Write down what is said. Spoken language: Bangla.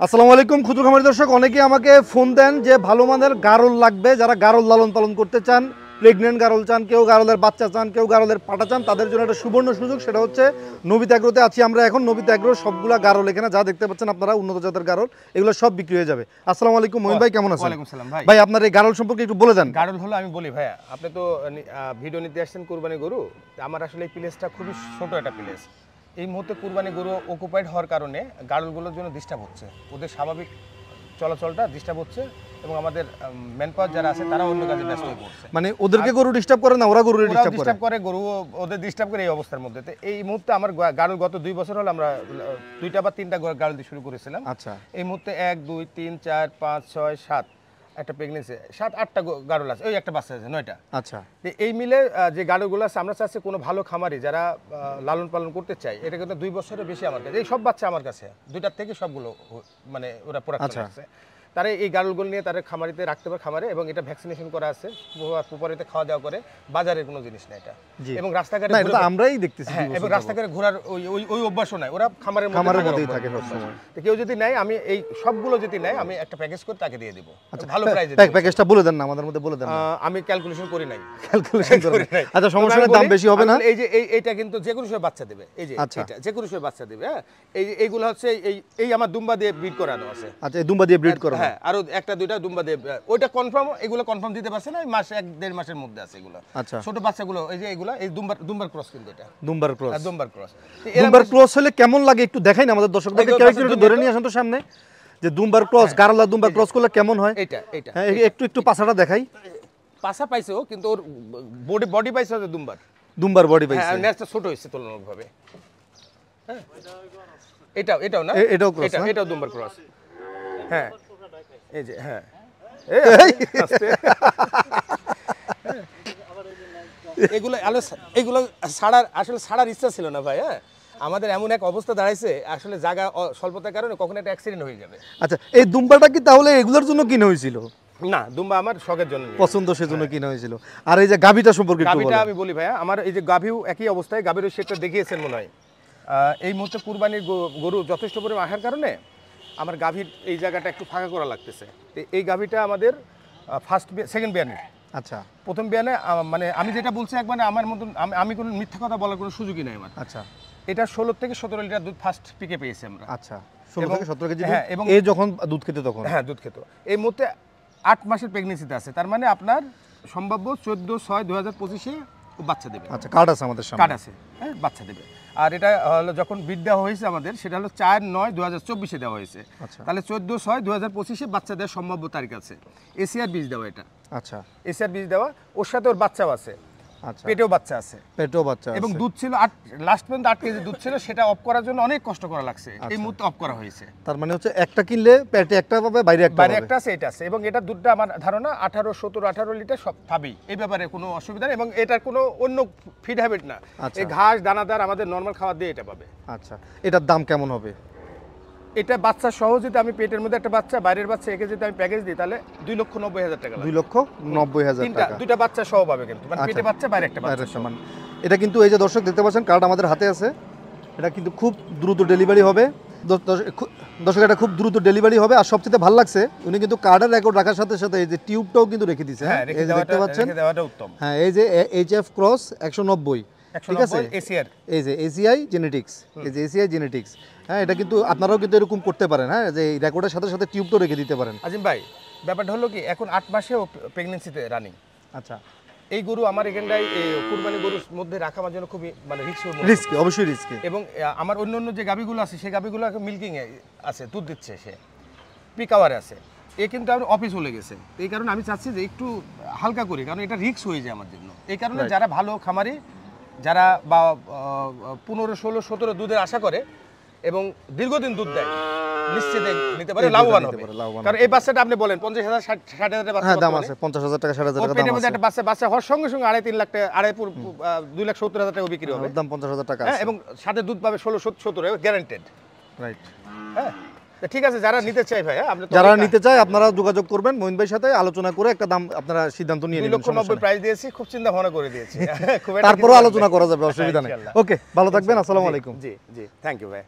আসসালামু আলাইকুম ক্ষুদ্র খামারি দর্শক, অনেকে আমাকে ফোন দেন যে ভালো মানের গারল লাগবে, যারা গারল লালন পালন করতে চান, প্রেগনেন্ট গারল চান, কেউ গারলের বাচ্চা চান, কেউ গারলের পাটা চান, তাদের জন্য একটা সুবর্ণ সুযোগ। সেটা হচ্ছে নবিত অ্যাগ্রোতে আছি আমরা এখন। নবিত অ্যাগ্রোর সবগুলা গারল এখানে যা দেখতে পাচ্ছেন আপনারা, উন্নত জাতের গারল, এগুলো সব বিক্রি হয়ে যাবে। আসসালামু আলাইকুম মহিন ভাই, কেমন আছেন? ওয়ালাইকুম সালাম ভাই। ভাই আপনার এই গারল সম্পর্কে একটু বলে দেন। গারল হলো, আমি বলি ভাইয়া, আপনি তো ভিডিও নিতে আসছেন কুরবানি গরু। আমার আসলে এই প্লেসটা খুবই ছোট একটা প্লেস। এই মুহূর্তে কুরবানি গরু অকুপাইড হওয়ার কারণে গারলগুলোর জন্য ডিস্টার্ব হচ্ছে, ওদের স্বাভাবিক চলাচলটা ডিস্টার্ব হচ্ছে, এবং আমাদের ম্যান পাওয়ার যারা আছে তারা অন্য কাজে ব্যস্ত হয়ে পড়ছে। মানে ওদেরকে গরু ডিস্টার্ব করে না, ওরা গরু ডিস্টার্ব করে, গরু ওদের ডিস্টার্ব করে। এই অবস্থার মধ্যে তো এই মুহূর্তে আমার গারল গত 2 বছর হলো আমরা 2টা বা 3টা গারল দিয়ে শুরু করেছিলাম। আচ্ছা, এই মুহূর্তে 1 2 3 4 5 6 7 একটা প্রেগনেন্সি 7-8টা গারল আছে, ওই একটা বাচ্চা আছে 9টা। আচ্ছা, এই মিলে যে গারলগুলো আছে, আমরা চাচ্ছি কোনো ভালো খামারি যারা লালন পালন করতে চায়, এটা কিন্তু 2 বছরের বেশি আমার কাছে। এই সব বাচ্চা আমার কাছে 2টার থেকে সবগুলো মানে ওরা প্রোডাকশন আছে। তারা এই গারলগুলো নিয়ে তারা খামারিতে রাখতে পারে খামারে, এবং এটা ভ্যাকসিনেশন করা আছে, পুকুরেতে খাওয়া দাওয়া করে, বাজারের কোনো জিনিস না এটা। এবং রাস্তাঘাটে আমরাই দেখতেছি, এবং রাস্তাঘাটে ঘোরার ওই অভ্যাসও নাই, ওরা খামারের মধ্যেই থাকে সবসময়। তো কেউ যদি নেয়, আমি এই সবগুলো যদি নেয়, আমি একটা প্যাকেজ করে তাকে দিয়ে দিব ভালো প্রাইসে। প্যাকেজটা বলে দেন না, আমাদের মধ্যে বলে দেন। আমি ক্যালকুলেশন করি নাই। আচ্ছা, সমস্যা নেই, দাম বেশি হবে না। এই যে এইটা কিন্তু যে কোনো সময় বাচ্চা দেবে, এই যে এটা যে কোনো সময় বাচ্চা দেবে। হ্যাঁ, এইগুলো হচ্ছে এই আমার দুম্বা দিয়ে ব্রিড করানো আছে। আচ্ছা, এই দুম্বা দিয়ে ব্রিড করানো। হ্যাঁ, আরো 1টা 2টা দুম্বা দিয়ে, ওইটা কনফার্ম, এগুলো কনফার্ম দিতে পারছে না, মাস 1-1.5 মাসের মধ্যে আছে এগুলো। আচ্ছা, ছোট বাচ্চাগুলো এই যে এগুলো, এই দুম্বার ক্রস, কিন্তু এটা দুম্বার ক্রস। দুম্বার ক্রস হলে কেমন লাগে একটু দেখাই না আমাদের দর্শকদেরকে, ক্যারেক্টার একটু ধরে নিয়ে আসেন তো সামনে, যে দুম্বার ক্রস, গারলা দুম্বার ক্রস করলে কেমন হয়। এটা হ্যাঁ, একটু পাছাটা দেখাই। পাছা পাইছো, কিন্তু ওর বডি পাইছো দুম্বার বডি পাইছে। হ্যাঁ, নেসটা ছোট হইছে তুলনামূলকভাবে। হ্যাঁ, এটাও না, এটাও ক্রস, এটাও দুম্বার ক্রস। হ্যাঁ, এই যে, হ্যাঁ, এগুলো ছাড়ার ইচ্ছা ছিল না ভাই। হ্যাঁ, আমাদের এমন এক অবস্থা দাঁড়াইছে, আসলে জায়গা স্বল্পতার কারণে কখনো একটা অ্যাক্সিডেন্ট হয়ে যাবে। আচ্ছা, এই দুম্বাটা কি তাহলে এগুলোর জন্য কিনা হয়েছিল? না, দুম্বা আমার শখের জন্য, পছন্দ, সেজন্য কিনা হয়েছিল। আর এই যে গাভীটা সম্পর্কে একটু বলুন। আমি বলি ভাইয়া, আমার এই যে গাভীও একই অবস্থায়, গাভীর সেটা দেখিয়েছেন মনে হয়। এই মুহূর্তে কুরবানির গরু যথেষ্ট পরিমাণ আসার কারণে আমার গাভীর এই জায়গাটা একটু ফাঁকা করা লাগতেছে। এই গাভীটা আমাদের সেকেন্ড বিয়ানে। আচ্ছা, প্রথম বিয়ানে মানে আমি যেটা বলছি একবার, আমার মতন আমি কোনো মিথ্যা কথা বলার কোনো সুযোগই নাই আমার। আচ্ছা, এটা 16 থেকে 17 লিটার দুধ ফার্স্ট পিকে পেয়েছি আমরা। আচ্ছা, 16 থেকে 17 কেজি। হ্যাঁ, এবং এই যখন দুধ খেতে তখন, হ্যাঁ, দুধ খেত। এই মুহূর্তে 8 মাসের প্রেগনেন্সিতে আছে, তার মানে আপনার সম্ভাব্য 14/6/2025-এ বাচ্চা দেবে। আচ্ছা, কার্ড আছে আমাদের সামনে, কার্ড আছে, হ্যাঁ, বাচ্চা দেবে। আর এটা হলো যখন বিড দেওয়া হয়েছে আমাদের, সেটা হলো 4/9/2024-এ দেওয়া হয়েছে। তাহলে 14/6/2025-এ বাচ্চা দেওয়ার সম্ভাব্য তারিখ আছে। এসিআর বীজ দেওয়া এটা। আচ্ছা, এসিআর বীজ দেওয়া, ওর সাথে ওর বাচ্চাও আছে। আচ্ছা, পেটেও বাচ্চা আছে। এবং দুধ ছিল লাস্ট পর্যন্ত 8 কেজি দুধ ছিল, সেটা অফ করার জন্য অনেক কষ্ট করা লাগছে। এই মুহূর্তে অফ করা হয়েছে। তার মানে হচ্ছে একটা কিনলে পেটে একটা পাবে, বাইরে একটা আছে, এটা আছে। এবং এটা দুধটা আমার ধারণা 18 লিটার সব পাবেই, এই ব্যাপারে কোনো অসুবিধা নেই। এবং এটার কোনো অন্য ফিড হ্যাবিট না, এই ঘাস দানাদার আমাদের নর্মাল খাবার দিয়ে এটা পাবে। আচ্ছা, এটার দাম কেমন হবে? এটা বাচ্চা সহ যদি আমি পেটের মধ্যে একটা বাচ্চা, বাইরের বাচ্চা একে যদি আমি প্যাকেজ দিই, তাহলে 2,90,000 টাকা। 2,90,000 টাকা। 2টা বাচ্চা সহ পাবে, কিন্তু মানে পেটে বাচ্চা, বাইরে একটা বাচ্চা। মানে এটা কিন্তু এই যে দর্শক দেখতে পাচ্ছেন, কার্ড আমাদের হাতে আছে। এটা কিন্তু খুব দ্রুত ডেলিভারি হবে দর্শক, এটা খুব দ্রুত ডেলিভারি হবে। আর সবচেয়ে ভালো লাগছে, উনি কিন্তু কার্ডের রেকর্ড রাখার সাথে সাথে এই যে টিউবটাও কিন্তু রেখে দিয়েছে। হ্যাঁ, এই যে দেখতে পাচ্ছেন, হ্যাঁ, এই যে এইচএফ ক্রস 190, ঠিক আছে, এই যে এসিআই জেনেটিক্স, এই যে এসিআই জেনেটিক্স। হ্যাঁ, এটা কিন্তু আপনারাও কিন্তু এরকম করতে পারেন। হ্যাঁ, যে রেকর্ডের সাথে সাথে টিউবটাও রেখে দিতে পারেন। আজিম ভাই, ব্যাপারটা হলো কি, এখন 8 মাসেও প্রেগনেন্সিতে রানিং। আচ্ছা, এই গরু আমার এখানটায় কুরবানি গরুর মধ্যে রাখা আমার জন্য খুবই মানে রিস্কি, অবশ্যই রিস্কি। এবং আমার অন্য যে গাভীগুলো আছে, সেই গাভীগুলো মিল্কিং এ আছে, দুধ দিচ্ছে, সে পিকাওয়ারে আছে। এ কিন্তু আমার অফিস চলে গেছে। এই কারণে আমি চাচ্ছি যে একটু হালকা করি, কারণ এটা রিস্ক হয়ে যায় আমার জন্য। এই কারণে যারা ভালো খামারি, যারা বা 15, 16, 17 দুধের আশা করে এবং দীর্ঘদিন দুধ দেয়, নিশ্চিত নিতে পারে, লাভবান হবে। কারণ এই বাচ্চাটা আপনি বলেন 50,000 60,000 বাচ্চা, দাম আছে 50,000 টাকা, 60,000 টাকা দাম আছে। একটা বাচ্চা হওয়ার সঙ্গে সঙ্গে 2.5-3 লাখ টাকা, 2,70,000 টাকা বিক্রি হবে, দাম 50,000 টাকা, এবং সাথে দুধ পাবে 16-17, গ্যারান্টেড। রাইট। হ্যাঁ, তো ঠিক আছে, যারা নিতে চাই ভাই, আপনি তো যারা অনেক- নিতে চায় আপনারা যোগাযোগ করবেন মঈন ভাইয়ের সাথে, আলোচনা করে একটা দাম আপনারা সিদ্ধান্ত নিয়ে 2 নেবেন, লক্ষ সমস্যা 90 নেই। প্রাইস দিয়েছি, খুব চিন্তা ভাবনা করে দিয়েছি। খুব একটা তারপরেও কিছু আলোচনা লাগবে। করা যাবে, অসুবিধা নেই। ইনশাআল্লাহ। ওকে, ভালো থাকবেন, আসসালামু আলাইকুম। জি জি, থ্যাংক ইউ ভাই।